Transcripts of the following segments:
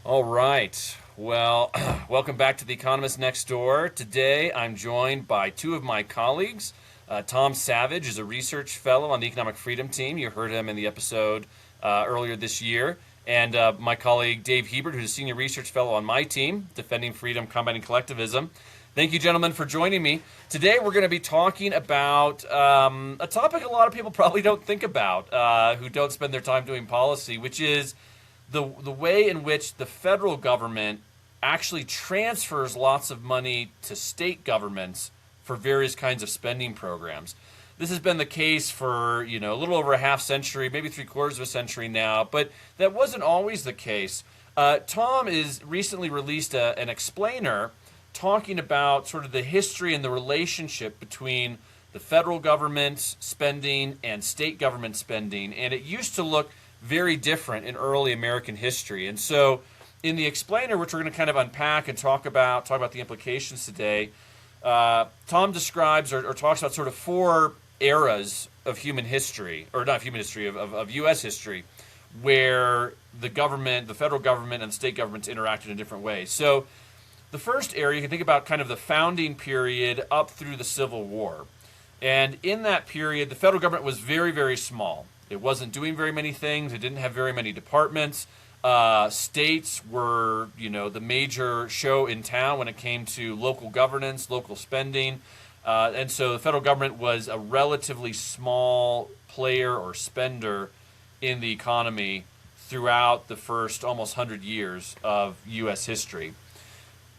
All right. Well, welcome back to the Economist Next Door. Today, I'm joined by two of my colleagues. Tom Savidge is a research fellow on the Economic Freedom Team. You heard him in the episode earlier this year. And my colleague Dave Hebert, who's a senior research fellow on my team, Defending Freedom, Combating Collectivism. Thank you, gentlemen, for joining me. Today, we're going to be talking about a topic a lot of people probably don't think about who don't spend their time doing policy, which is the way in which the federal government actually transfers lots of money to state governments for various kinds of spending programs. This has been the case for, a little over a half century, maybe three-quarters of a century now, but that wasn't always the case. Tom is recently released an explainer talking about sort of the history and the relationship between the federal government spending and state government spending, and it used to look very different in early American history. And so in the explainer, which we're going to kind of unpack and talk about the implications today, Tom describes or talks about sort of four eras of human history, or not human history, of U.S. history, where the government, the federal government and the state governments interacted in different ways. So the first area, you can think about kind of the founding period up through the Civil War. And in that period, the federal government was very, very small. It wasn't doing very many things. It didn't have very many departments. States were, the major show in town when it came to local governance, local spending. And so the federal government was a relatively small player or spender in the economy throughout the first almost 100 years of U.S. history.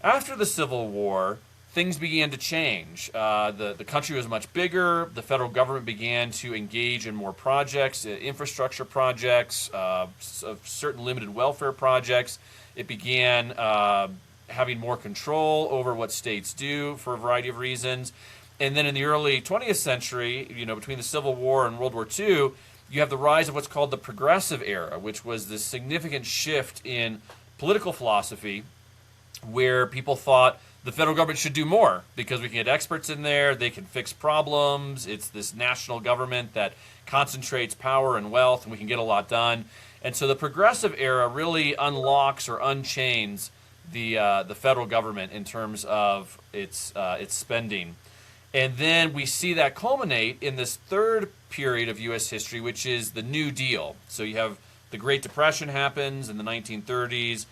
After the Civil War, things began to change. The country was much bigger. The federal government began to engage in more projects, infrastructure projects, certain limited welfare projects. It began having more control over what states do for a variety of reasons. And then in the early 20th century, between the Civil War and World War II, you have the rise of what's called the Progressive Era, which was this significant shift in political philosophy where people thought the federal government should do more because we can get experts in there, they can fix problems, it's this national government that concentrates power and wealth, and we can get a lot done. And so the Progressive Era really unlocks or unchains the federal government in terms of its spending. And then we see that culminate in this third period of U.S. history, which is the New Deal. So you have the Great Depression happens in the 1930s.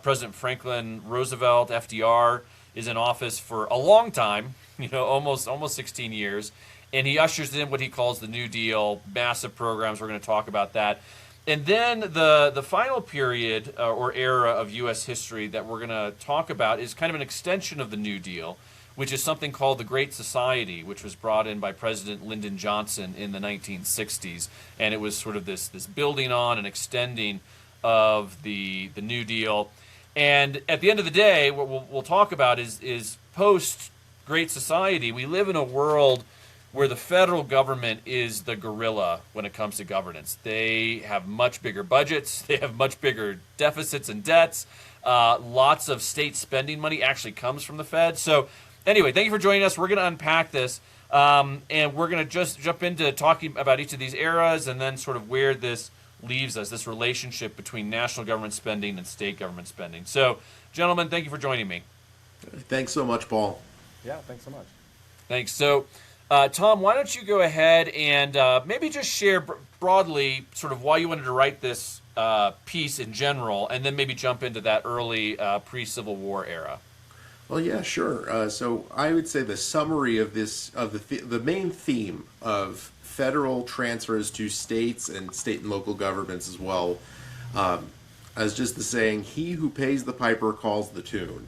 President Franklin Roosevelt, FDR, is in office for a long time, almost 16 years, and he ushers in what he calls the New Deal, massive programs. We're going to talk about that. And then the final period or era of U.S. history that we're going to talk about is kind of an extension of the New Deal, which is something called the Great Society, which was brought in by President Lyndon Johnson in the 1960s. And it was sort of this building on and extending of the New Deal. And at the end of the day, what we'll talk about is post-Great Society, we live in a world where the federal government is the gorilla when it comes to governance. They have much bigger budgets. They have much bigger deficits and debts. Lots of state spending money actually comes from the Fed. So anyway, thank you for joining us. We're going to unpack this. And we're going to just jump into talking about each of these eras and then sort of where this leaves us, this relationship between national government spending and state government spending. So, gentlemen, thank you for joining me. Thanks so much, Paul. Yeah, thanks so much. Thanks. So, Tom, why don't you go ahead and maybe just share broadly sort of why you wanted to write this piece in general, and then maybe jump into that early pre-Civil War era. Well, yeah, sure. So I would say the summary of the main theme of federal transfers to states and state and local governments as well, as just the saying, he who pays the piper calls the tune,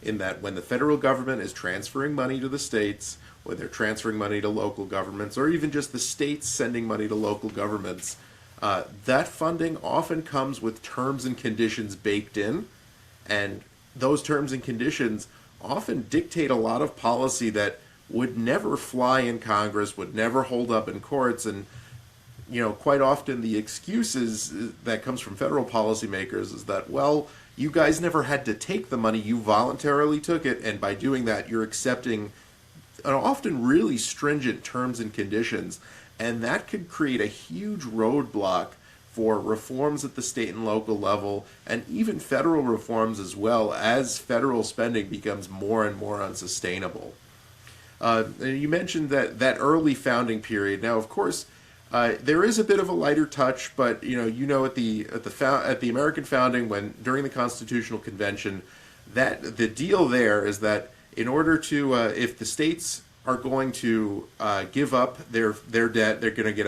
in that when the federal government is transferring money to the states, when they're transferring money to local governments, or even just the states sending money to local governments, that funding often comes with terms and conditions baked in, and those terms and conditions often dictate a lot of policy that would never fly in Congress, would never hold up in courts, and quite often the excuses that comes from federal policymakers is that, well, you guys never had to take the money, you voluntarily took it, and by doing that you're accepting an often really stringent terms and conditions, and that could create a huge roadblock for reforms at the state and local level, and even federal reforms as well, as federal spending becomes more and more unsustainable. You mentioned that early founding period. Now, of course, there is a bit of a lighter touch, but at the American founding, when during the Constitutional Convention, that the deal there is that in order to, if the states are going to give up their debt, they're going to get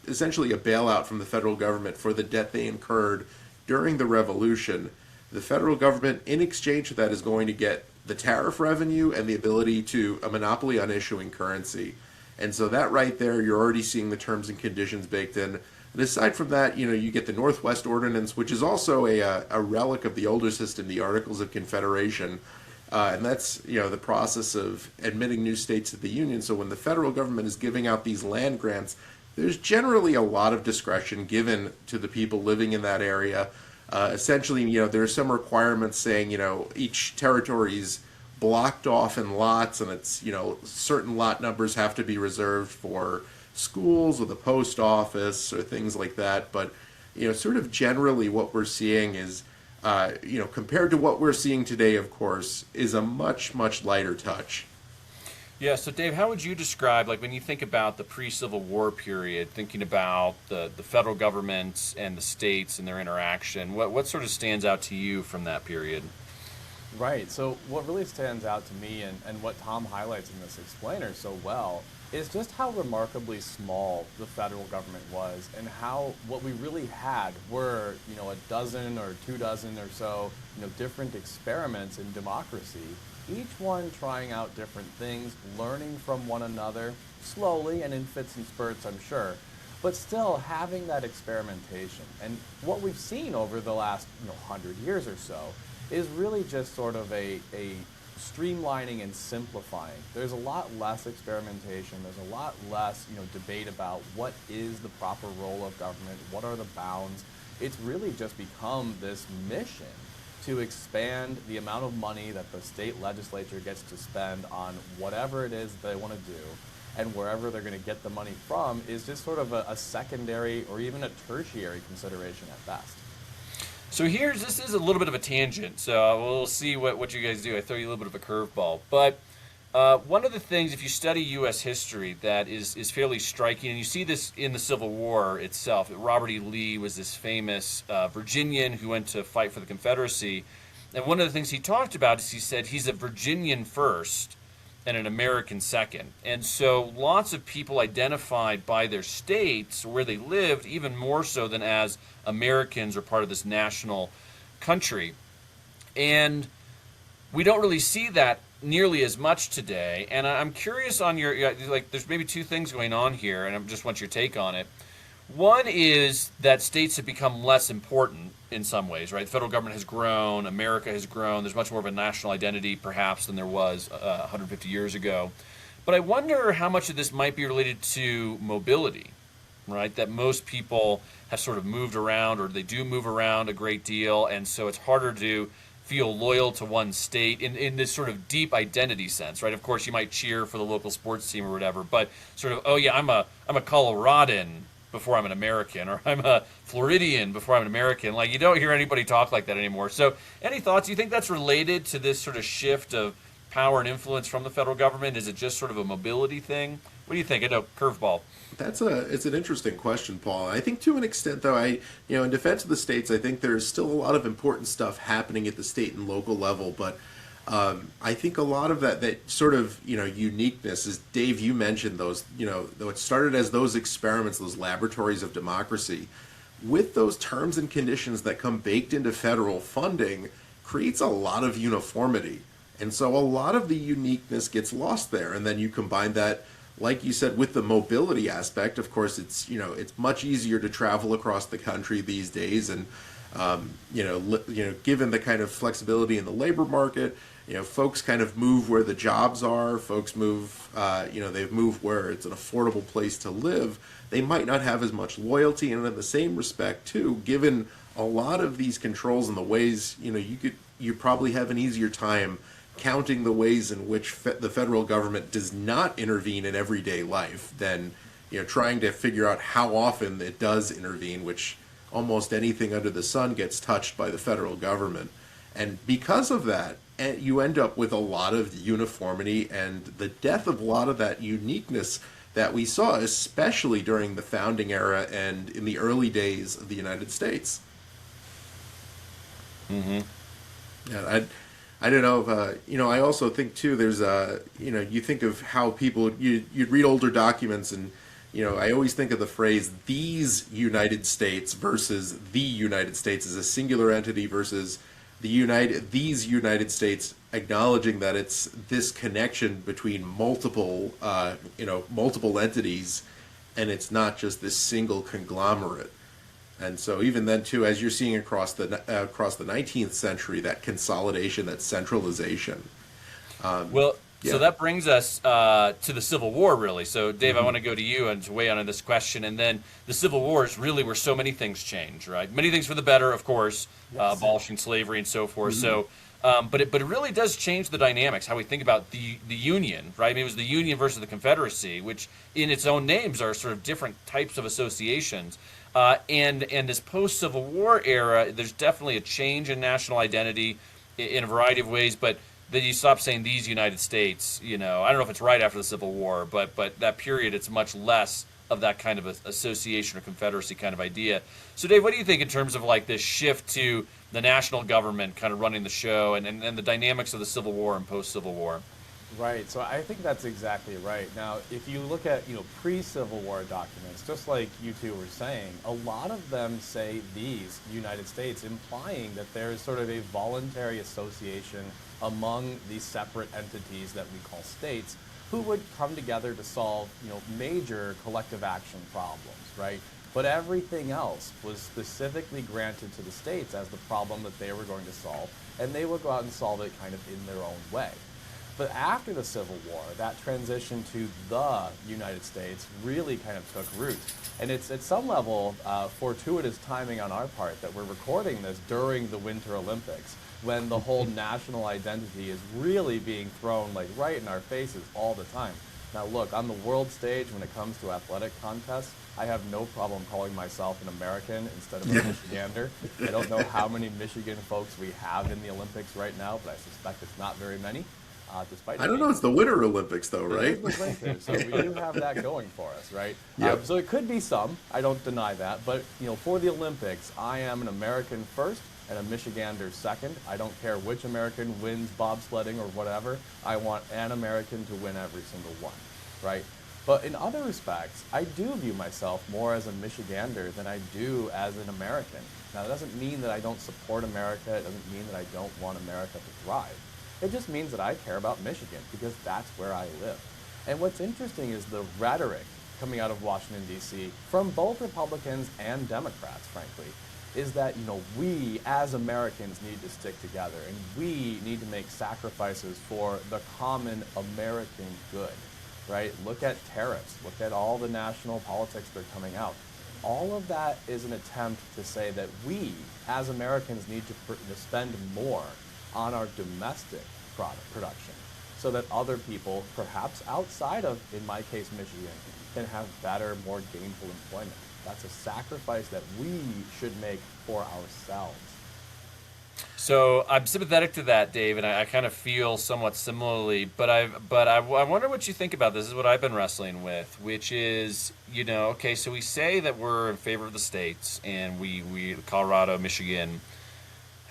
essentially a bailout from the federal government for the debt they incurred during the Revolution. The federal government, in exchange for that, is going to get the tariff revenue and the ability to a monopoly on issuing currency. And so that right there, you're already seeing the terms and conditions baked in. And aside from that, you get the Northwest Ordinance, which is also a relic of the older system, the Articles of Confederation. And that's, the process of admitting new states to the Union. So when the federal government is giving out these land grants, there's generally a lot of discretion given to the people living in that area. Essentially, there are some requirements saying, each territory is blocked off in lots, and it's, certain lot numbers have to be reserved for schools or the post office or things like that. But, sort of generally what we're seeing is, compared to what we're seeing today, of course, is a much, much lighter touch. Yeah, so Dave, how would you describe, like when you think about the pre-Civil War period, thinking about the federal government and the states and their interaction, what sort of stands out to you from that period? Right, so what really stands out to me and what Tom highlights in this explainer so well is just how remarkably small the federal government was, and how what we really had were, a dozen or 2 dozen or so, different experiments in democracy, each one trying out different things, learning from one another, slowly and in fits and spurts, I'm sure, but still having that experimentation. And what we've seen over the last 100 years or so is really just sort of a streamlining and simplifying. There's a lot less experimentation. There's a lot less, debate about what is the proper role of government, what are the bounds. It's really just become this mission to expand the amount of money that the state legislature gets to spend on whatever it is they want to do, and wherever they're going to get the money from is just sort of a secondary or even a tertiary consideration at best. So this is a little bit of a tangent, so we'll see what you guys do. I throw you a little bit of a curveball. But one of the things, if you study U.S. history, that is fairly striking, and you see this in the Civil War itself. Robert E. Lee was this famous Virginian who went to fight for the Confederacy. And one of the things he talked about is he said he's a Virginian first and an American second. And so lots of people identified by their states, where they lived, even more so than as Americans or part of this national country. And we don't really see that nearly as much today. And I'm curious on there's maybe 2 things going on here, and I just want your take on it. One is that states have become less important in some ways, right? The federal government has grown, America has grown, there's much more of a national identity perhaps than there was 150 years ago. But I wonder how much of this might be related to mobility, right? That most people have sort of moved around, or they do move around a great deal, and so it's harder to feel loyal to one state in this sort of deep identity sense, right? Of course, you might cheer for the local sports team or whatever, but sort of, oh yeah, I'm a Coloradan before I'm an American, or I'm a Floridian before I'm an American. Like, you don't hear anybody talk like that anymore. So any thoughts? Do you think that's related to this sort of shift of power and influence from the federal government? Is it just sort of a mobility thing? What do you think? I know, curveball. It's an interesting question, Paul. I think to an extent, though, in defense of the states, I think there's still a lot of important stuff happening at the state and local level, but I think a lot of that sort of, uniqueness is, Dave, you mentioned those, though it started as those experiments, those laboratories of democracy, with those terms and conditions that come baked into federal funding, creates a lot of uniformity. And so a lot of the uniqueness gets lost there. And then you combine that, like you said, with the mobility aspect. Of course, it's much easier to travel across the country these days, and given the kind of flexibility in the labor market, folks kind of move where the jobs are. Folks move, they've moved where it's an affordable place to live. They might not have as much loyalty, and in the same respect too, given a lot of these controls and the ways, you probably have an easier time counting the ways in which the federal government does not intervene in everyday life than trying to figure out how often it does intervene, which almost anything under the sun gets touched by the federal government. And because of that, you end up with a lot of uniformity and the death of a lot of that uniqueness that we saw, especially during the founding era and in the early days of the United States. Mm-hmm. Yeah, I don't know if, I also think too, there's you think of how people, you'd read older documents and, I always think of the phrase, these United States versus the United States as a singular entity versus these United States, acknowledging that it's this connection between multiple entities, and it's not just this single conglomerate. And so even then too, as you're seeing across the 19th century, that consolidation, that centralization. Well, Yeah. so that brings us to the Civil War, really. So, Dave, I want to go to you and to weigh in on this question. And then the Civil War is really where so many things change, right? Many things for the better, of course, Yes. abolishing slavery and so forth. So, but it really does change the dynamics, how we think about the Union, right? I mean, it was the Union versus the Confederacy, which in its own names are sort of different types of associations. And this post-Civil War era, there's definitely a change in national identity in a variety of ways, but then you stop saying these United States, I don't know if it's right after the Civil War, but that period, it's much less of that kind of association or confederacy kind of idea. So Dave, what do you think in terms of like this shift to the national government kind of running the show and the dynamics of the Civil War and post-Civil War? Right. So I think that's exactly right. Now, if you look at, pre-Civil War documents, just like you two were saying, a lot of them say these United States, implying that there's sort of a voluntary association among these separate entities that we call states who would come together to solve, major collective action problems, right? But everything else was specifically granted to the states as the problem that they were going to solve, and they would go out and solve it kind of in their own way. But after the Civil War, that transition to the United States really kind of took root. And it's at some level fortuitous timing on our part that we're recording this during the Winter Olympics, when the whole national identity is really being thrown like right in our faces all the time. Now look, on the world stage when it comes to athletic contests, I have no problem calling myself an American instead of a Michigander. I don't know how many Michigan folks we have in the Olympics right now, but I suspect it's not very many. Despite I don't know, it's the Winter Olympics though, right? It is the winter, so we do have that going for us, right? Yep. So it could be some, I don't deny that, but for the Olympics, I am an American first and a Michigander second. I don't care which American wins bobsledding or whatever. I want an American to win every single one, right? But in other respects, I do view myself more as a Michigander than I do as an American. Now, that doesn't mean that I don't support America. It doesn't mean that I don't want America to thrive. It just means that I care about Michigan because that's where I live. And what's interesting is the rhetoric coming out of Washington, D.C., from both Republicans and Democrats, frankly, is that, we as Americans need to stick together and we need to make sacrifices for the common American good, right? Look at tariffs, look at all the national politics that are coming out. All of that is an attempt to say that we as Americans need to spend more on our domestic production so that other people, perhaps outside of, in my case, Michigan, can have better, more gainful employment. That's a sacrifice that we should make for ourselves. So I'm sympathetic to that, Dave, and I kind of feel somewhat similarly. But I wonder what you think about this. This is what I've been wrestling with, which is, okay, so we say that we're in favor of the states, and we Colorado, Michigan.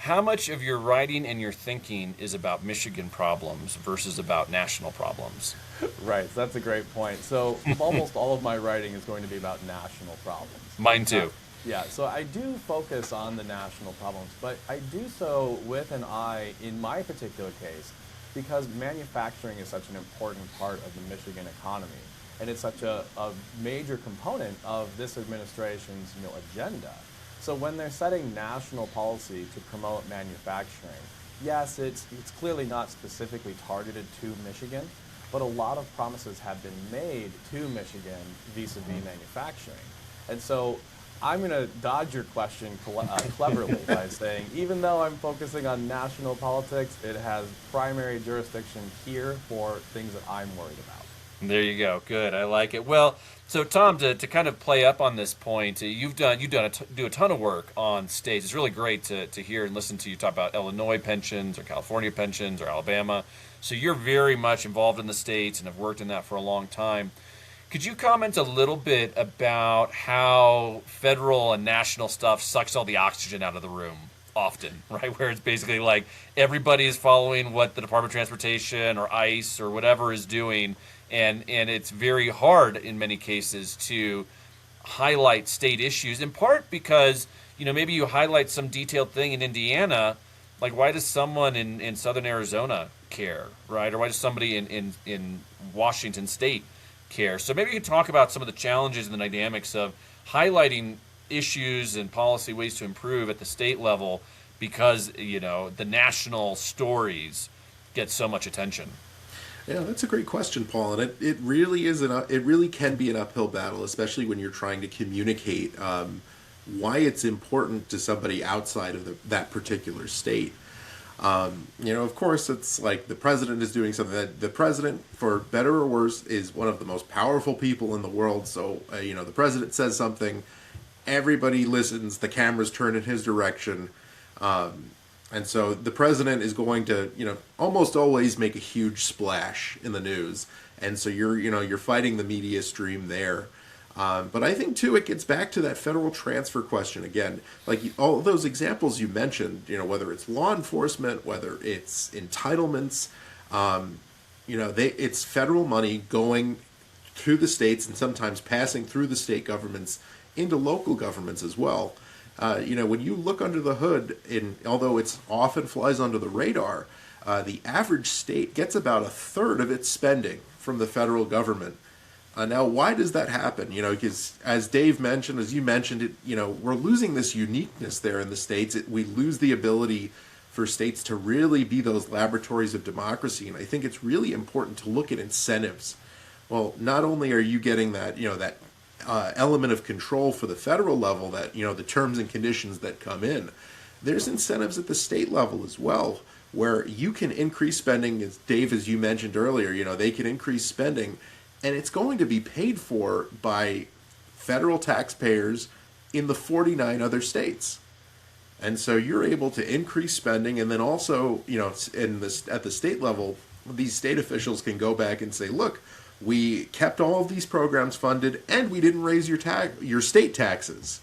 How much of your writing and your thinking is about Michigan problems versus about national problems? Right, so that's a great point. So almost all of my writing is going to be about national problems. Mine too. Yeah, so I do focus on the national problems, but I do so with an eye, in my particular case, because manufacturing is such an important part of the Michigan economy, and it's such a major component of this administration's agenda. So when they're setting national policy to promote manufacturing, yes, it's clearly not specifically targeted to Michigan, but a lot of promises have been made to Michigan vis-a-vis manufacturing. And so I'm going to dodge your question cleverly by saying, even though I'm focusing on national politics, it has primary jurisdiction here for things that I'm worried about. There you go. Good. I like it. Well, so Tom, to kind of play up on this point, do a ton of work on states. It's really great to hear and listen to you talk about Illinois pensions or California pensions or Alabama. So you're very much involved in the states and have worked in that for a long time. Could you comment a little bit about how federal and national stuff sucks all the oxygen out of the room often, right? Where it's basically like everybody is following what the Department of Transportation or ICE or whatever is doing, and it's very hard in many cases to highlight state issues, in part because, maybe you highlight some detailed thing in Indiana, like why does someone in southern Arizona care, right? Or why does somebody in Washington State care? So maybe you could talk about some of the challenges and the dynamics of highlighting issues and policy ways to improve at the state level because, the national stories get so much attention. Yeah, that's a great question, Paul, and it really is it really can be an uphill battle, especially when you're trying to communicate why it's important to somebody outside of that particular state. Of course, it's like the president is doing something. That the president, for better or worse, is one of the most powerful people in the world. So, the president says something, everybody listens, the cameras turn in his direction. And so the president is going to, almost always make a huge splash in the news. And so you're fighting the media stream there. But I think, too, it gets back to that federal transfer question again. Like all those examples you mentioned, whether it's law enforcement, whether it's entitlements, it's federal money going to the states and sometimes passing through the state governments into local governments as well. When you look under the hood, although it's often flies under the radar, the average state gets about a third of its spending from the federal government. Now, why does that happen? Because as Dave mentioned, as you mentioned, we're losing this uniqueness there in the states. We lose the ability for states to really be those laboratories of democracy. And I think it's really important to look at incentives. Well, not only are you getting that, that element of control for the federal level, that the terms and conditions that come in, there's incentives at the state level as well, where you can increase spending, as Dave, as you mentioned earlier, they can increase spending, and it's going to be paid for by federal taxpayers in the 49 other states. And so you're able to increase spending, and then also, at the state level, these state officials can go back and say, look, we kept all of these programs funded, and we didn't raise your state taxes.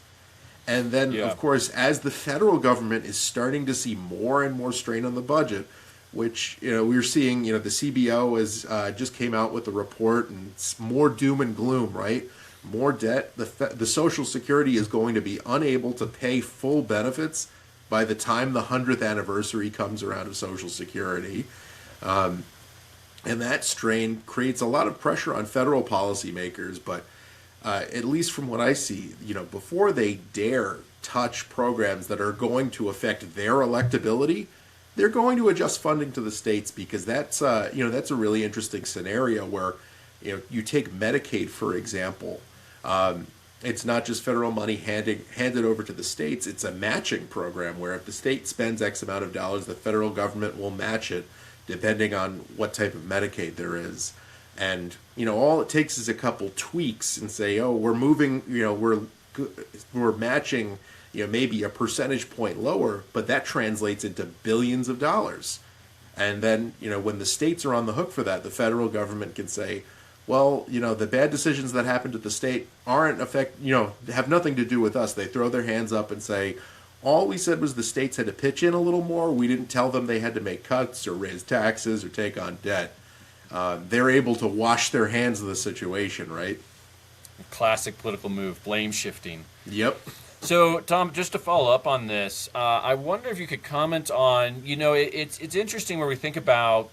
And then, of course, as the federal government is starting to see more and more strain on the budget, which we're seeing, the CBO just came out with a report, and it's more doom and gloom, right? More debt. The Social Security is going to be unable to pay full benefits by the time the 100th anniversary comes around of Social Security. And that strain creates a lot of pressure on federal policymakers, but at least from what I see, before they dare touch programs that are going to affect their electability, they're going to adjust funding to the states, because that's a really interesting scenario where you take Medicaid, for example. It's not just federal money handed over to the states. It's a matching program where if the state spends X amount of dollars, the federal government will match it depending on what type of Medicaid there is. And, all it takes is a couple tweaks and say, oh, we're moving, we're matching, maybe a percentage point lower, but that translates into billions of dollars. And then, when the states are on the hook for that, the federal government can say, well, the bad decisions that happened at the state have nothing to do with us. They throw their hands up and say, all we said was the states had to pitch in a little more. We didn't tell them they had to make cuts or raise taxes or take on debt. They're able to wash their hands of the situation, right? Classic political move, blame shifting. Yep. So, Tom, just to follow up on this, I wonder if you could comment on, it's interesting where we think about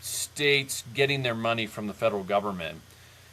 states getting their money from the federal government,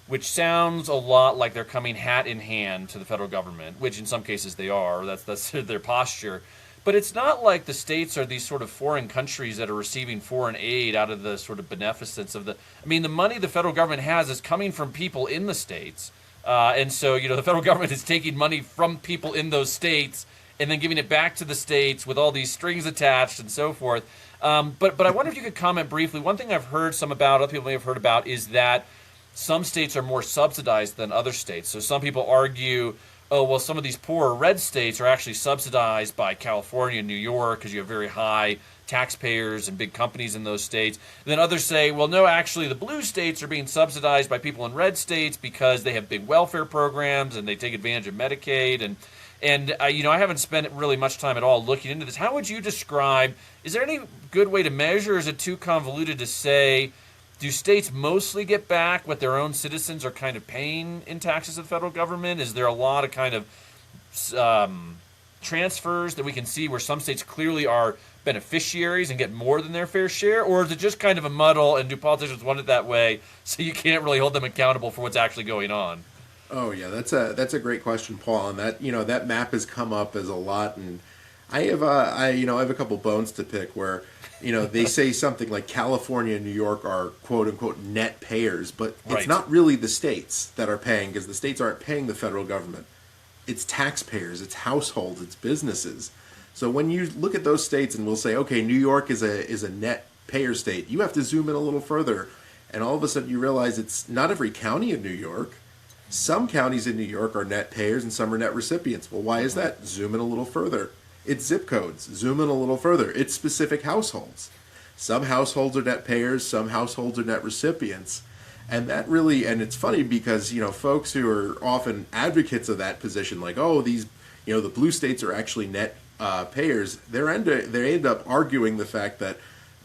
which sounds a lot like they're coming hat in hand to the federal government, which in some cases they are. That's their posture. But it's not like the states are these sort of foreign countries that are receiving foreign aid out of the sort of beneficence of the money the federal government has is coming from people in the states. And so, the federal government is taking money from people in those states and then giving it back to the states with all these strings attached and so forth. But I wonder if you could comment briefly. One thing I've heard some about, other people may have heard about, is that some states are more subsidized than other states. So some people argue, oh, well, some of these poorer red states are actually subsidized by California and New York because you have very high taxpayers and big companies in those states. And then others say, well, no, actually the blue states are being subsidized by people in red states because they have big welfare programs and they take advantage of Medicaid. And I haven't spent really much time at all looking into this. How would you describe, is there any good way to measure, or is it too convoluted to say, do states mostly get back what their own citizens are kind of paying in taxes to the federal government? Is there a lot of kind of transfers that we can see where some states clearly are beneficiaries and get more than their fair share? Or is it just kind of a muddle, and do politicians want it that way, so you can't really hold them accountable for what's actually going on? Oh yeah, that's a great question, Paul, and that map has come up as a lot, and I have a couple bones to pick where they say something like California and New York are quote unquote net payers, but it's not really the states that are paying, because the states aren't paying the federal government. It's taxpayers, it's households, it's businesses. So when you look at those states and we'll say, okay, New York is a net payer state, you have to zoom in a little further, and all of a sudden you realize it's not every county in New York. Some counties in New York are net payers and some are net recipients. Well, why is that? Zoom in a little further. It's zip codes. Zoom in a little further. It's specific households. Some households are net payers, some households are net recipients. And it's funny because, folks who are often advocates of that position, like, oh, the blue states are actually net payers, they end up arguing the fact that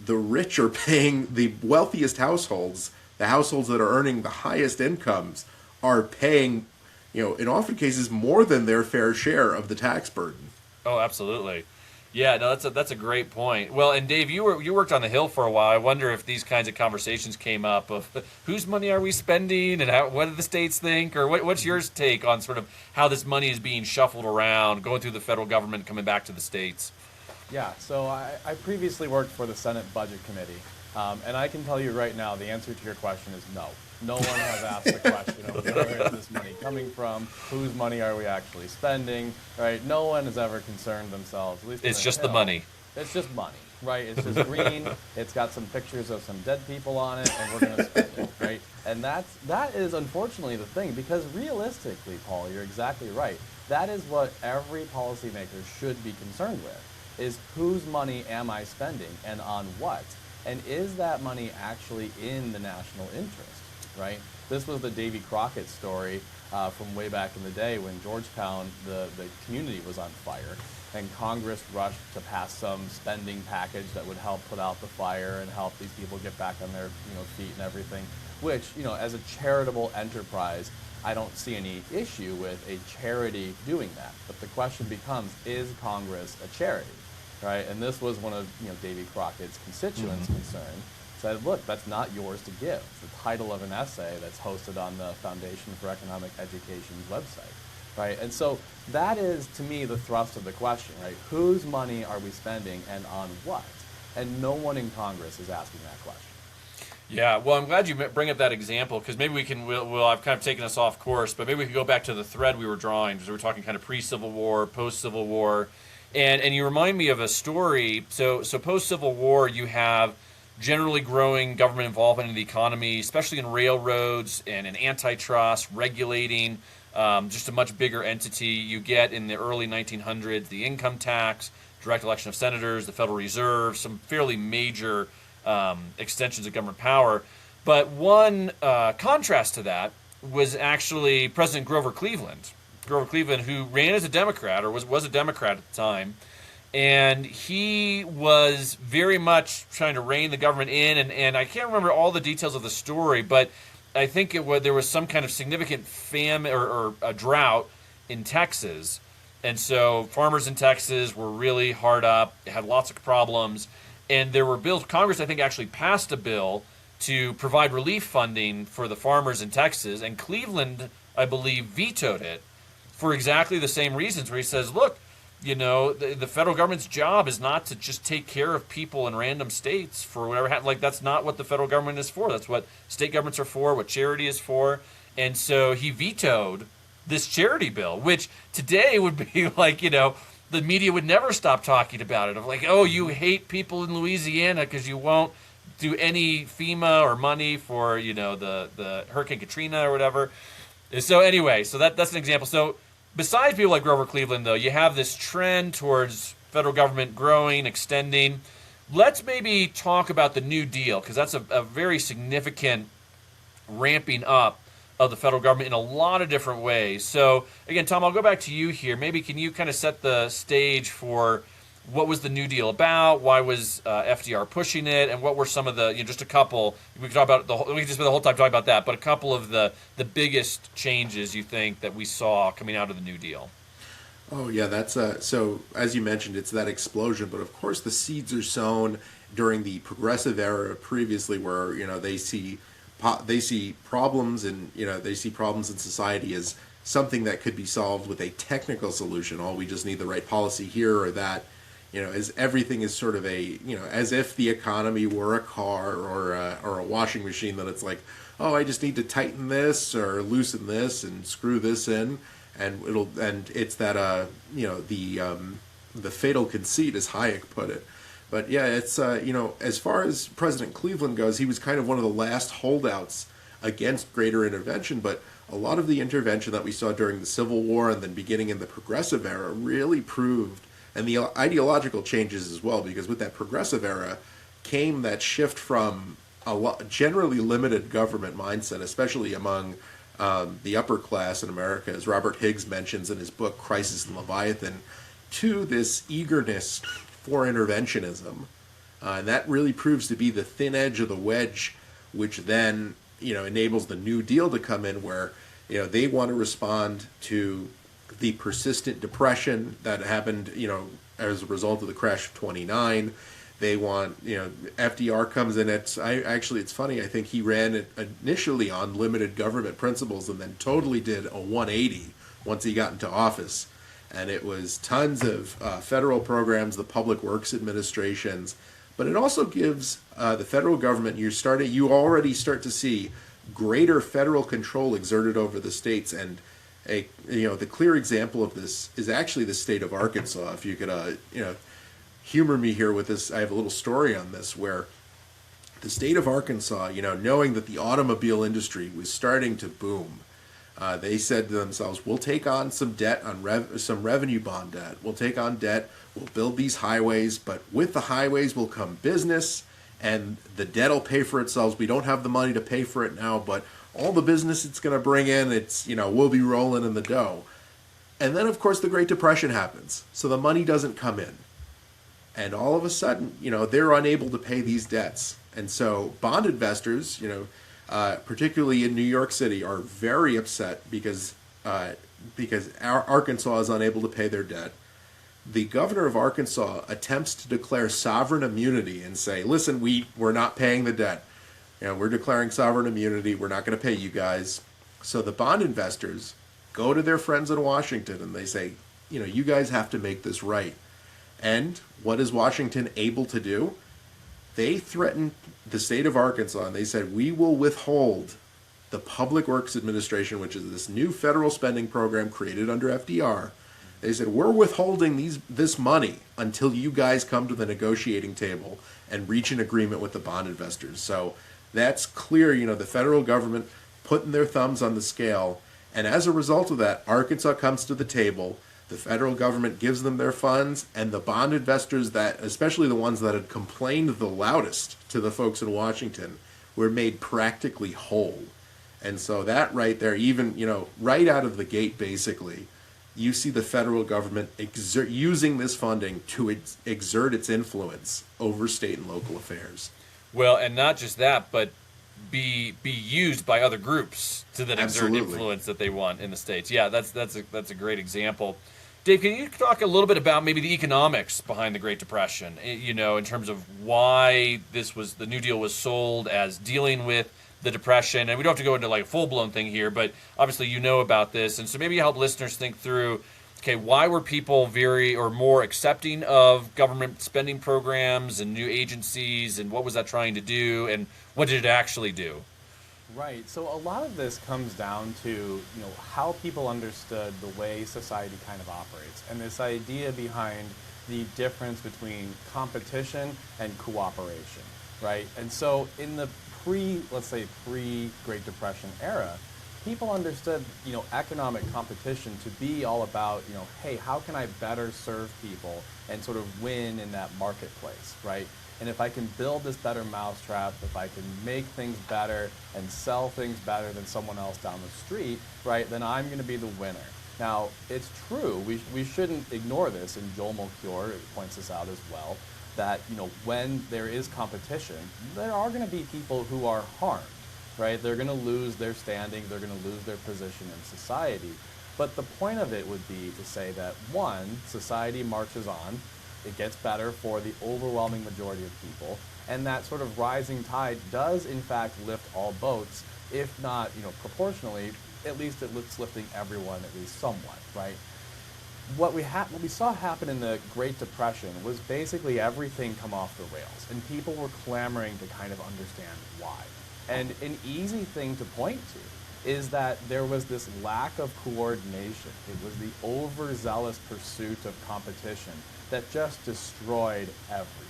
the rich are paying the wealthiest households, the households that are earning the highest incomes, are paying, in often cases, more than their fair share of the tax burden. Oh, absolutely. Yeah, no, that's a great point. Well, and Dave, you worked on the Hill for a while. I wonder if these kinds of conversations came up of whose money are we spending, and what do the states think, or what's your take on sort of how this money is being shuffled around, going through the federal government, coming back to the states? Yeah, so I previously worked for the Senate Budget Committee, and I can tell you right now the answer to your question is no. No one has asked the question of where is this money coming from, whose money are we actually spending, right? No one has ever concerned themselves. At least it's just the money. It's just money, right? It's just green. It's got some pictures of some dead people on it, and we're going to spend it, right? And that is unfortunately the thing, because realistically, Paul, you're exactly right. That is what every policymaker should be concerned with, is whose money am I spending and on what? And is that money actually in the national interest? Right? This was the Davy Crockett story from way back in the day when Georgetown, the community was on fire, and Congress rushed to pass some spending package that would help put out the fire and help these people get back on their feet and everything, which, as a charitable enterprise, I don't see any issue with a charity doing that. But the question becomes, is Congress a charity? Right? And this was one of Davy Crockett's constituents' concern. Said, look, that's not yours to give. It's the title of an essay that's hosted on the Foundation for Economic Education's website, right? And so that is, to me, the thrust of the question, right? Whose money are we spending and on what? And no one in Congress is asking that question. Yeah, well, I'm glad you bring up that example, because maybe I've kind of taken us off course, but maybe we can go back to the thread we were drawing, because we were talking kind of pre-Civil War, post-Civil War, and you remind me of a story. So post-Civil War, you have generally growing government involvement in the economy, especially in railroads and in antitrust, regulating, just a much bigger entity. You get in the early 1900s the income tax, direct election of senators, the Federal Reserve, some fairly major extensions of government power. But one contrast to that was actually President Grover Cleveland, who ran as a Democrat, or was a Democrat at the time. And he was very much trying to rein the government in, and I can't remember all the details of the story, but I think there was some kind of significant famine or a drought in Texas, and so farmers in Texas were really hard up, had lots of problems, and there were bills. Congress, I think, actually passed a bill to provide relief funding for the farmers in Texas, and Cleveland, I believe, vetoed it for exactly the same reasons, where he says, look, the federal government's job is not to just take care of people in random states for whatever. That's not what the federal government is for. That's what state governments are for, what charity is for. And so he vetoed this charity bill, which today would be like, the media would never stop talking about it. Of like, oh, you hate people in Louisiana because you won't do any FEMA or money for the Hurricane Katrina or whatever. So anyway, so that's an example. So besides people like Grover Cleveland, though, you have this trend towards federal government growing, extending. Let's maybe talk about the New Deal, because that's a very significant ramping up of the federal government in a lot of different ways. So again, Tom, I'll go back to you here. Maybe can you kind of set the stage for what was the New Deal about? Why was FDR pushing it? And what were some of the, just a couple, we could talk about we could just spend the whole time talking about that, but a couple of the biggest changes you think that we saw coming out of the New Deal? Oh yeah, that's so as you mentioned, it's that explosion. But of course, the seeds are sown during the progressive era previously, where they see problems, and they see problems in society as something that could be solved with a technical solution. Oh, we just need the right policy here or that. As everything is sort of as if the economy were a car or a washing machine, that it's like, oh, I just need to tighten this or loosen this and screw this in. And it's that the fatal conceit, as Hayek put it. But yeah, it's as far as President Cleveland goes, he was kind of one of the last holdouts against greater intervention. But a lot of the intervention that we saw during the Civil War and then beginning in the progressive era really proved, and the ideological changes as well, because with that progressive era came that shift from a generally limited government mindset, especially among the upper class in America, as Robert Higgs mentions in his book Crisis in Leviathan, to this eagerness for interventionism. And that really proves to be the thin edge of the wedge, which then enables the New Deal to come in, where they want to respond to the persistent depression that happened as a result of the crash of 29. They want, FDR comes in. It's funny. I think he ran it initially on limited government principles and then totally did a 180 once he got into office. And it was tons of federal programs, the public works administrations, but it also gives the federal government, you already start to see greater federal control exerted over the states. And the clear example of this is actually the state of Arkansas. If you could, humor me here with this, I have a little story on this, where the state of Arkansas, knowing that the automobile industry was starting to boom, they said to themselves, we'll take on some debt, on some revenue bond debt. We'll take on debt, we'll build these highways, but with the highways will come business, and the debt will pay for itself. We don't have the money to pay for it now, but all the business it's going to bring in, we'll be rolling in the dough. And then, of course, the Great Depression happens, so the money doesn't come in. And all of a sudden, they're unable to pay these debts. And so bond investors, particularly in New York City, are very upset because Arkansas is unable to pay their debt. The governor of Arkansas attempts to declare sovereign immunity and say, listen, we're not paying the debt. We're declaring sovereign immunity. We're not going to pay you guys. So the bond investors go to their friends in Washington and they say, you guys have to make this right. And what is Washington able to do? They threatened the state of Arkansas, and they said, we will withhold the Public Works Administration, which is this new federal spending program created under FDR. They said, we're withholding this money until you guys come to the negotiating table and reach an agreement with the bond investors. So that's clear, the federal government putting their thumbs on the scale. And as a result of that, Arkansas comes to the table. The federal government gives them their funds, and the bond investors, that, especially the ones that had complained the loudest to the folks in Washington, were made practically whole. And so that right there, even, right out of the gate, basically, you see the federal government using this funding to exert its influence over state and local affairs. Well, and not just that, but be used by other groups to then exert influence that they want in the states. Yeah, that's a great example. Dave, can you talk a little bit about maybe the economics behind the Great Depression? In terms of why the New Deal was sold as dealing with the Depression, and we don't have to go into like a full-blown thing here, but obviously about this, and so maybe help listeners think through, okay, why were people more accepting of government spending programs and new agencies, and what was that trying to do, and what did it actually do? Right. So a lot of this comes down to, how people understood the way society kind of operates, and this idea behind the difference between competition and cooperation. right? And so in the let's say pre-Great Depression era, people understood, economic competition to be all about, hey, how can I better serve people and sort of win in that marketplace, right? And if I can build this better mousetrap, if I can make things better and sell things better than someone else down the street, right, then I'm going to be the winner. Now, it's true, we shouldn't ignore this, and Joel Melchior points this out as well, that, when there is competition, there are going to be people who are harmed, right? They're going to lose their standing, they're going to lose their position in society. But the point of it would be to say that, one, society marches on, it gets better for the overwhelming majority of people, and that sort of rising tide does in fact lift all boats, if not, proportionally, at least it's lifting everyone at least somewhat, right? What we saw happen in the Great Depression was basically everything come off the rails, and people were clamoring to kind of understand why. And an easy thing to point to is that there was this lack of coordination. It was the overzealous pursuit of competition that just destroyed everything.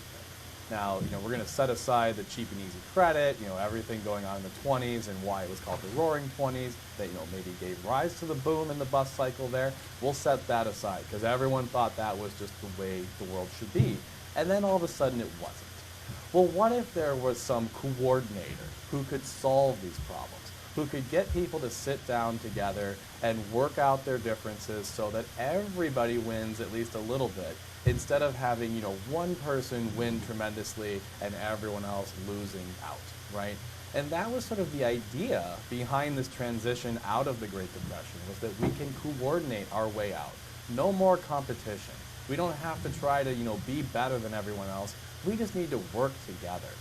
Now, we're going to set aside the cheap and easy credit, everything going on in the 20s and why it was called the Roaring 20s, that, maybe gave rise to the boom in the bust cycle there. We'll set that aside because everyone thought that was just the way the world should be. And then all of a sudden it wasn't. Well, what if there was some coordinator who could solve these problems, who could get people to sit down together and work out their differences so that everybody wins at least a little bit, instead of having, one person win tremendously and everyone else losing out, right? And that was sort of the idea behind this transition out of the Great Depression, was that we can coordinate our way out. No more competition. We don't have to try to, be better than everyone else. We just need to work together.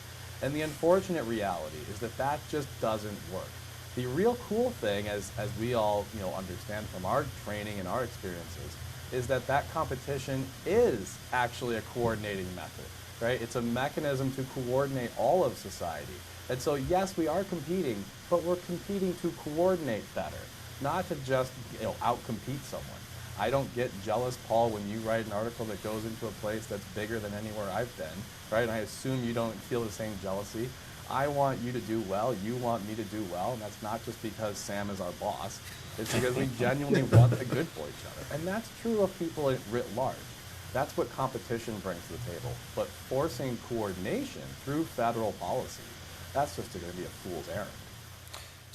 And the unfortunate reality is that that just doesn't work. The real cool thing, as we all, understand from our training and our experiences, is that competition is actually a coordinating method, right? It's a mechanism to coordinate all of society. And so, yes, we are competing, but we're competing to coordinate better, not to just, outcompete someone. I don't get jealous, Paul, when you write an article that goes into a place that's bigger than anywhere I've been, right? And I assume you don't feel the same jealousy. I want you to do well, you want me to do well, and that's not just because Sam is our boss. It's because we genuinely want the good for each other. And that's true of people writ large. That's what competition brings to the table. But forcing coordination through federal policy, that's just going to be a fool's errand.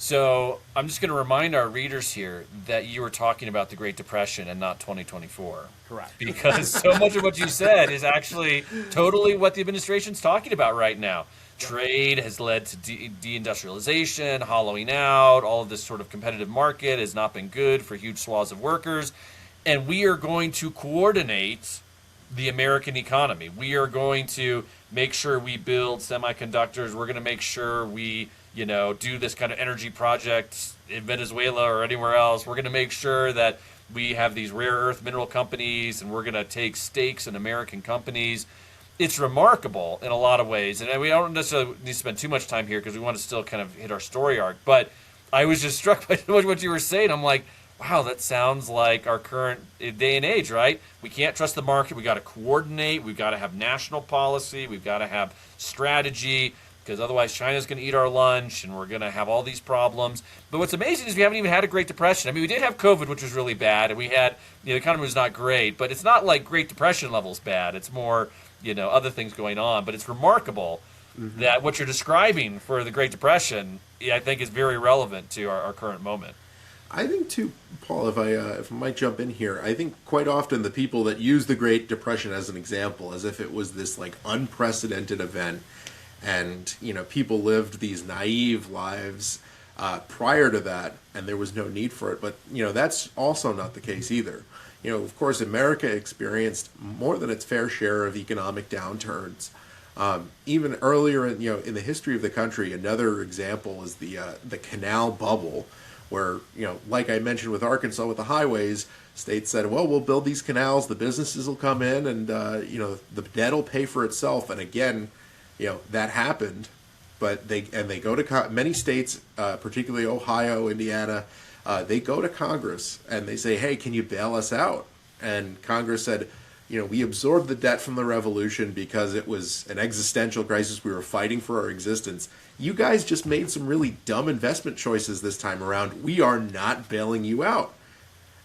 So I'm just going to remind our readers here that you were talking about the Great Depression and not 2024. Correct. Because so much of what you said is actually totally what the administration's talking about right now. Trade has led to deindustrialization, hollowing out, all of this sort of competitive market has not been good for huge swaths of workers. And we are going to coordinate the American economy. We are going to make sure we build semiconductors. We're going to make sure we, do this kind of energy project in Venezuela or anywhere else. We're going to make sure that we have these rare earth mineral companies, and we're going to take stakes in American companies. It's remarkable in a lot of ways, and we don't necessarily need to spend too much time here because we want to still kind of hit our story arc. But I was just struck by what you were saying. I'm like, wow, that sounds like our current day and age, right? We can't trust the market. We got to coordinate. We've got to have national policy. We've got to have strategy, because otherwise China's going to eat our lunch, and we're going to have all these problems. But what's amazing is we haven't even had a Great Depression. I mean, we did have COVID, which was really bad, and we had, the economy was not great, but it's not like Great Depression levels bad. It's more, other things going on. But it's remarkable that what you're describing for the Great Depression, I think, is very relevant to our current moment. I think too, Paul, if I might jump in here, I think quite often the people that use the Great Depression as an example, as if it was this like unprecedented event, and people lived these naive lives prior to that, and there was no need for it. But that's also not the case either. Of course, America experienced more than its fair share of economic downturns. Even earlier in the history of the country, another example is the canal bubble, where, like I mentioned with Arkansas with the highways, states said, well, we'll build these canals, the businesses will come in, and, the debt will pay for itself. And again, that happened, but they go to many states, particularly Ohio, Indiana, they go to Congress and they say, hey, can you bail us out? And Congress said, We absorbed the debt from the revolution because it was an existential crisis. We were fighting for our existence. You guys just made some really dumb investment choices this time around. We are not bailing you out.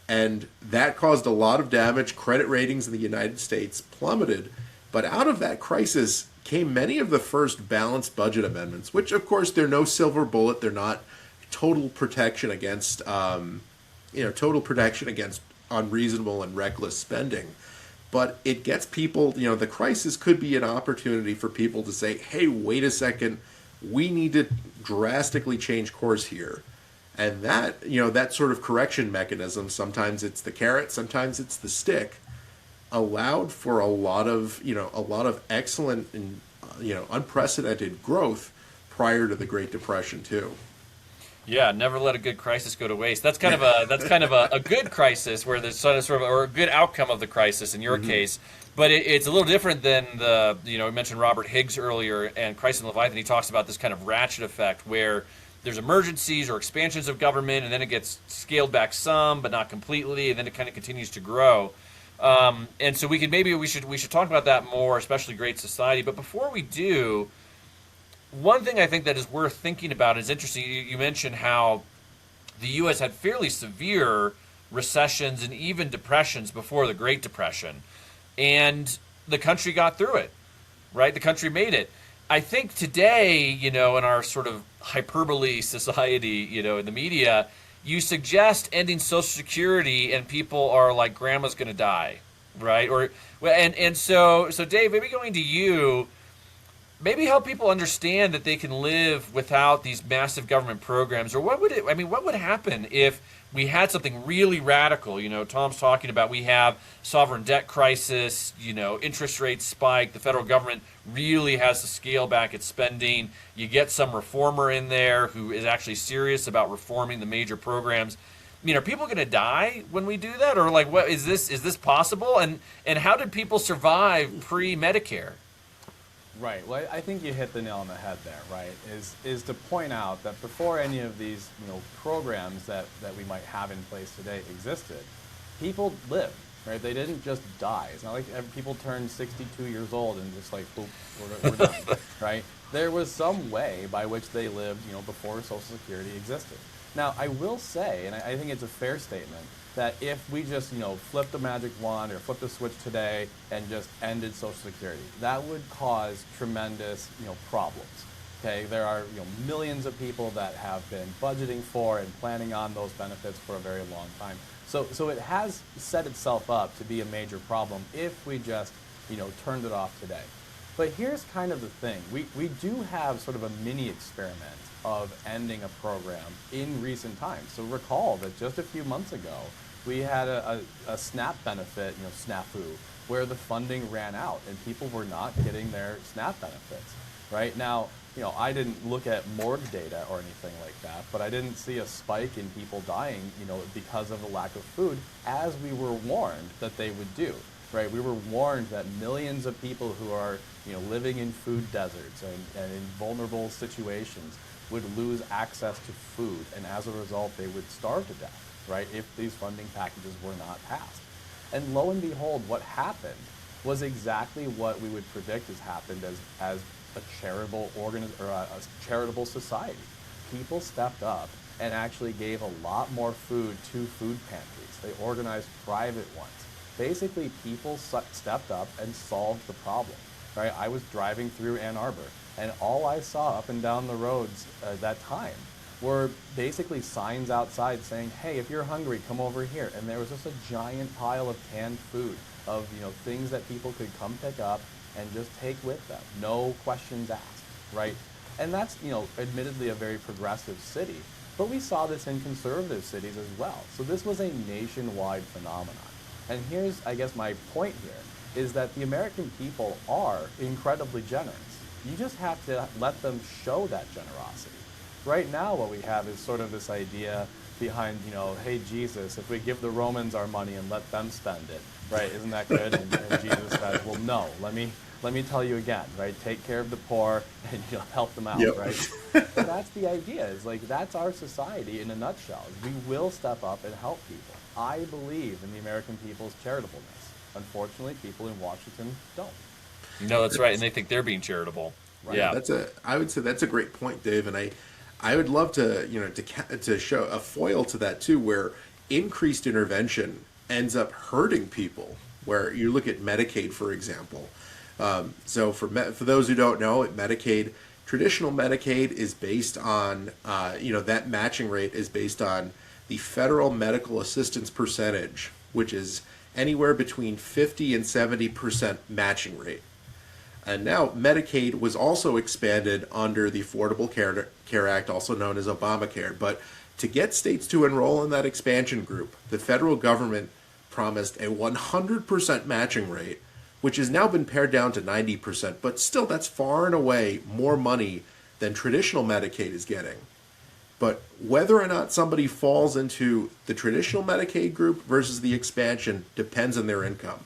And that caused a lot of damage. Credit ratings in the United States plummeted. But out of that crisis came many of the first balanced budget amendments, which, of course, they're no silver bullet. They're not total protection against, total protection against unreasonable and reckless spending. But it gets people, the crisis could be an opportunity for people to say, hey, wait a second, we need to drastically change course here. And that sort of correction mechanism, sometimes it's the carrot, sometimes it's the stick, allowed for a lot of excellent and unprecedented growth prior to the Great Depression too. Yeah, never let a good crisis go to waste. That's kind of a good crisis where there's sort of or a good outcome of the crisis in your case. But it's a little different than we mentioned Robert Higgs earlier and Crisis in Leviathan. He talks about this kind of ratchet effect where there's emergencies or expansions of government, and then it gets scaled back some, but not completely, and then it kind of continues to grow. And so we should talk about that more, especially Great Society. But before we do, one thing I think that is worth thinking about is interesting. You mentioned how the U.S. had fairly severe recessions and even depressions before the Great Depression, and the country got through it, right? The country made it. I think today, in our sort of hyperbole society, in the media, you suggest ending Social Security and people are like, grandma's going to die, right? So Dave, maybe going to you, maybe help people understand that they can live without these massive government programs, or what would happen if we had something really radical? Tom's talking about we have sovereign debt crisis, interest rates spike, the federal government really has to scale back its spending. You get some reformer in there who is actually serious about reforming the major programs. Are people going to die when we do that, or what is this possible? And how did people survive pre-Medicare? Right. Well, I think you hit the nail on the head there, right? Is to point out that before any of these, programs that we might have in place today existed, people lived, right? They didn't just die. It's not like people turn 62 years old and just like, boop, we're done, right? There was some way by which they lived, before Social Security existed. Now, I will say, and I think it's a fair statement, that if we just, flipped the magic wand or flipped the switch today and just ended Social Security, that would cause tremendous, problems. Okay, there are millions of people that have been budgeting for and planning on those benefits for a very long time. So it has set itself up to be a major problem if we just, turned it off today. But here's kind of the thing. We do have sort of a mini experiment of ending a program in recent times. So recall that just a few months ago, we had a SNAP benefit, snafu, where the funding ran out and people were not getting their SNAP benefits. Right now, I didn't look at morgue data or anything like that, but I didn't see a spike in people dying, because of the lack of food, as we were warned that they would do. Right, we were warned that millions of people who are, living in food deserts and in vulnerable situations would lose access to food, and as a result, they would starve to death, right, if these funding packages were not passed. And lo and behold, what happened was exactly what we would predict has happened as a charitable a charitable society. People stepped up and actually gave a lot more food to food pantries. They organized private ones. Basically, people stepped up and solved the problem, right? I was driving through Ann Arbor, and all I saw up and down the roads at that time were basically signs outside saying, hey, if you're hungry, come over here. And there was just a giant pile of canned food, of things that people could come pick up and just take with them. No questions asked, right? And that's, admittedly a very progressive city, but we saw this in conservative cities as well. So this was a nationwide phenomenon. And here's, I guess, my point here, is that the American people are incredibly generous. You just have to let them show that generosity. Right now, what we have is sort of this idea behind, hey, Jesus, if we give the Romans our money and let them spend it, right, isn't that good? And Jesus says, well, no, let me tell you again, right, take care of the poor and help them out, yep. Right? But that's the idea, is that's our society in a nutshell. We will step up and help people. I believe in the American people's charitableness. Unfortunately, people in Washington don't. No, that's right, and they think they're being charitable. Right. Yeah. I would say that's a great point, Dave, and I would love to, to show a foil to that too, where increased intervention ends up hurting people. Where you look at Medicaid, for example. So for those who don't know, Medicaid, traditional Medicaid is based on, that matching rate is based on the federal medical assistance percentage, which is anywhere between 50 and 70% matching rate. And now Medicaid was also expanded under the Affordable Care Act, also known as Obamacare. But to get states to enroll in that expansion group, the federal government promised a 100% matching rate, which has now been pared down to 90%. But still, that's far and away more money than traditional Medicaid is getting. But whether or not somebody falls into the traditional Medicaid group versus the expansion depends on their income.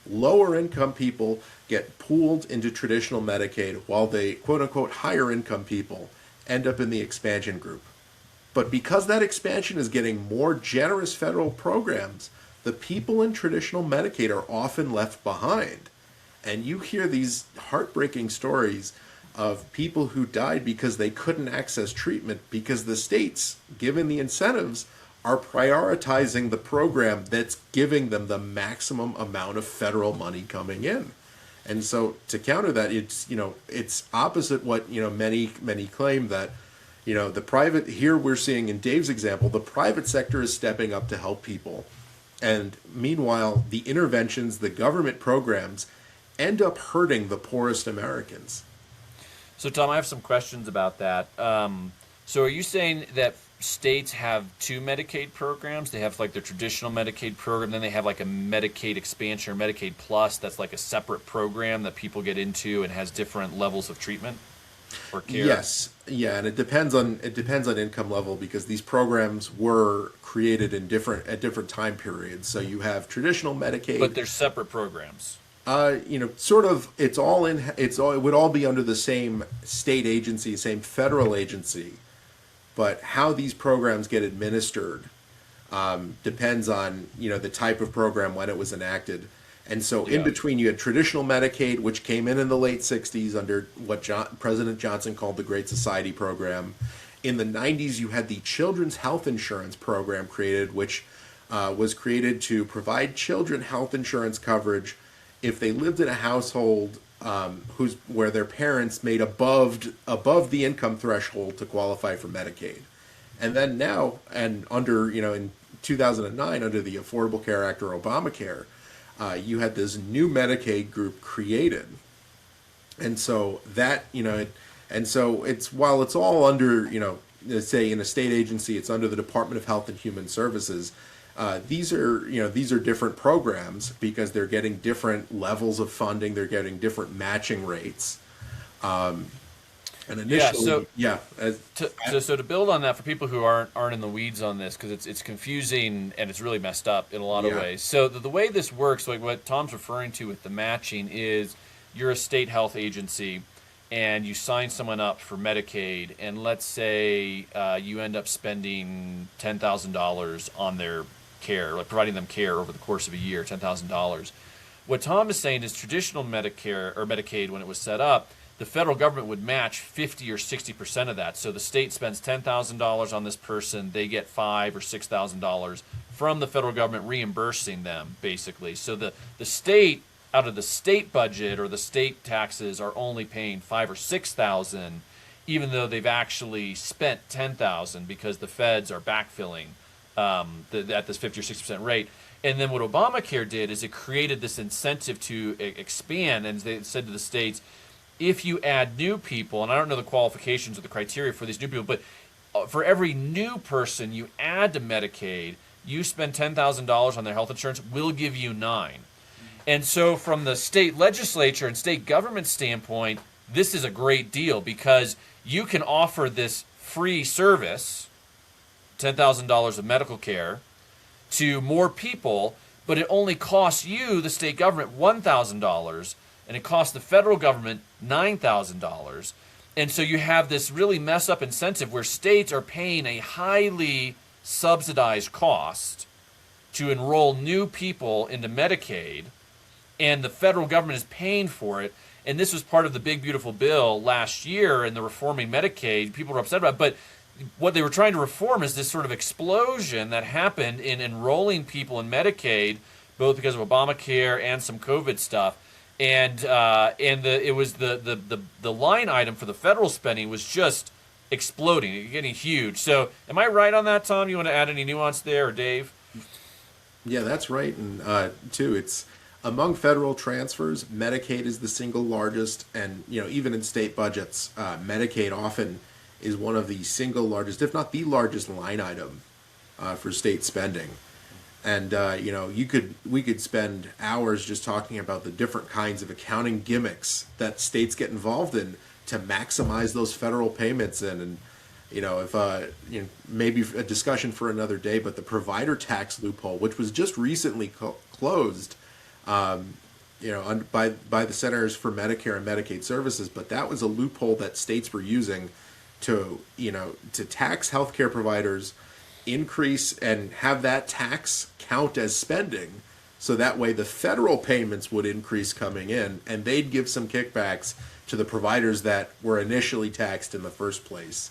Lower income people get pooled into traditional Medicaid while the quote unquote higher income people end up in the expansion group. But because that expansion is getting more generous federal programs, the people in traditional Medicaid are often left behind. And you hear these heartbreaking stories of people who died because they couldn't access treatment because the states, given the incentives, are prioritizing the program that's giving them the maximum amount of federal money coming in. And so to counter that, it's opposite what, many claim that, the private, here we're seeing in Dave's example, the private sector is stepping up to help people. And meanwhile, the interventions, the government programs end up hurting the poorest Americans. So, Tom, I have some questions about that. So are you saying that states have two Medicaid programs? They have like their traditional Medicaid program, then they have like a Medicaid expansion or Medicaid Plus that's like a separate program that people get into and has different levels of treatment or care? Yes. Yeah, and it depends on income level because these programs were created at different time periods. So you have traditional Medicaid, But they're separate programs. Sort of. It would all be under the same state agency, same federal agency, but how these programs get administered depends on the type of program when it was enacted. And so in between, you had traditional Medicaid, which came in the late 60s under what President Johnson called the Great Society program. In the 90s, you had the Children's Health Insurance Program created, which was created to provide children health insurance coverage if they lived in a household where their parents made above the income threshold to qualify for Medicaid. And then now, and under in 2009, under the Affordable Care Act or Obamacare, you had this new Medicaid group created. And so that and so while it's all under say in a state agency, it's under the Department of Health and Human Services. These are different programs because they're getting different levels of funding. They're getting different matching rates. And initially, So to build on that for people who aren't in the weeds on this, because it's confusing and it's really messed up in a lot of ways. So the way this works, like what Tom's referring to with the matching, is you're a state health agency and you sign someone up for Medicaid, and let's say you end up spending $10,000 on their care, like providing them care over the course of a year, $10,000. What Tom is saying is traditional Medicare or Medicaid, when it was set up, the federal government would match 50 or 60% of that. So the state spends $10,000 on this person, they get $5,000 or $6,000 from the federal government reimbursing them, basically. So the state, out of the state budget or the state taxes, are only paying $5,000 or $6,000, even though they've actually spent $10,000 because the feds are backfilling at this 50 or 60% rate. And then what Obamacare did is it created this incentive to expand, and they said to the states, if you add new people, and I don't know the qualifications or the criteria for these new people, but for every new person you add to Medicaid, you spend $10,000 on their health insurance, we'll give you $9,000. And so from the state legislature and state government standpoint, this is a great deal because you can offer this free service, $10,000 of medical care, to more people, but it only costs you, the state government, $1,000, and it costs the federal government $9,000. And so you have this really mess up incentive where states are paying a highly subsidized cost to enroll new people into Medicaid, and the federal government is paying for it. And this was part of the big, beautiful bill last year in the reforming Medicaid. People were upset about it. But what they were trying to reform is this sort of explosion that happened in enrolling people in Medicaid, both because of Obamacare and some COVID stuff. And the line item for the federal spending was just exploding, getting huge. So am I right on that, Tom? You want to add any nuance there, or Dave? Yeah, that's right. And too, it's among federal transfers, Medicaid is the single largest, and even in state budgets, Medicaid often is one of the single largest, if not the largest, line item for state spending. And we could spend hours just talking about the different kinds of accounting gimmicks that states get involved in to maximize those federal payments in. And if maybe a discussion for another day, but the provider tax loophole, which was just recently closed, by the Centers for Medicare and Medicaid Services, but that was a loophole that states were using to tax healthcare providers, increase and have that tax count as spending, so that way the federal payments would increase coming in, and they'd give some kickbacks to the providers that were initially taxed in the first place.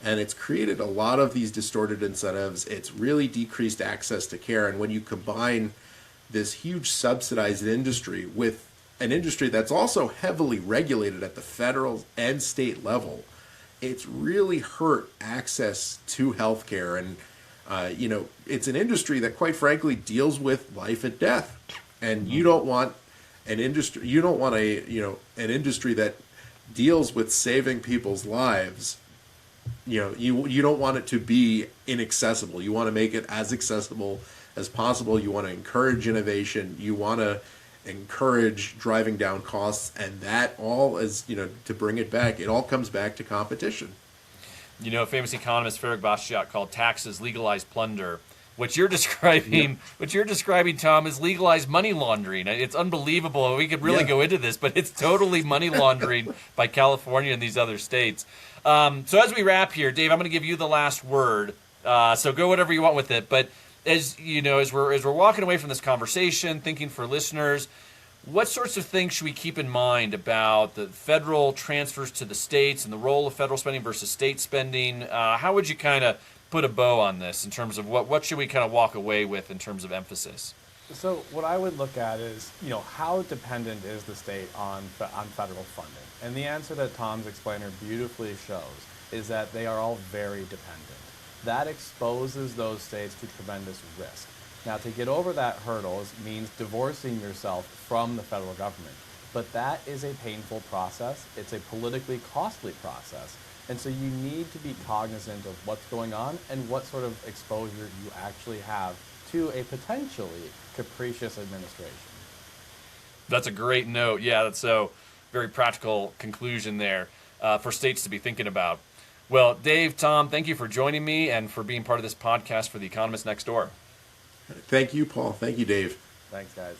And it's created a lot of these distorted incentives. It's really decreased access to care. And when you combine this huge subsidized industry with an industry that's also heavily regulated at the federal and state level, it's really hurt access to healthcare. And it's an industry that, quite frankly, deals with life and death. And you don't want an industry. You don't want an industry that deals with saving people's lives. You don't want it to be inaccessible. You want to make it as accessible as possible. You want to encourage innovation. You want to encourage driving down costs, and that all is, to bring it back, it all comes back to competition. Famous economist Ferenc Bastiat called taxes legalized plunder. What you're describing, Tom, is legalized money laundering. It's unbelievable. We could really go into this, but it's totally money laundering by California and these other states. So as we wrap here, Dave, I'm going to give you the last word. So go whatever you want with it. But as we're walking away from this conversation, thinking for listeners, what sorts of things should we keep in mind about the federal transfers to the states and the role of federal spending versus state spending? How would you kind of put a bow on this in terms of what should we kind of walk away with in terms of emphasis? So what I would look at is, how dependent is the state on federal funding? And the answer that Tom's explainer beautifully shows is that they are all very dependent. That exposes those states to tremendous risk. Now, to get over that hurdle means divorcing yourself from the federal government. But that is a painful process. It's a politically costly process. And so you need to be cognizant of what's going on and what sort of exposure you actually have to a potentially capricious administration. That's a great note. Yeah, that's so very practical conclusion there for states to be thinking about. Well, Dave, Tom, thank you for joining me and for being part of this podcast for The Economist Next Door. Thank you, Paul. Thank you, Dave. Thanks, guys.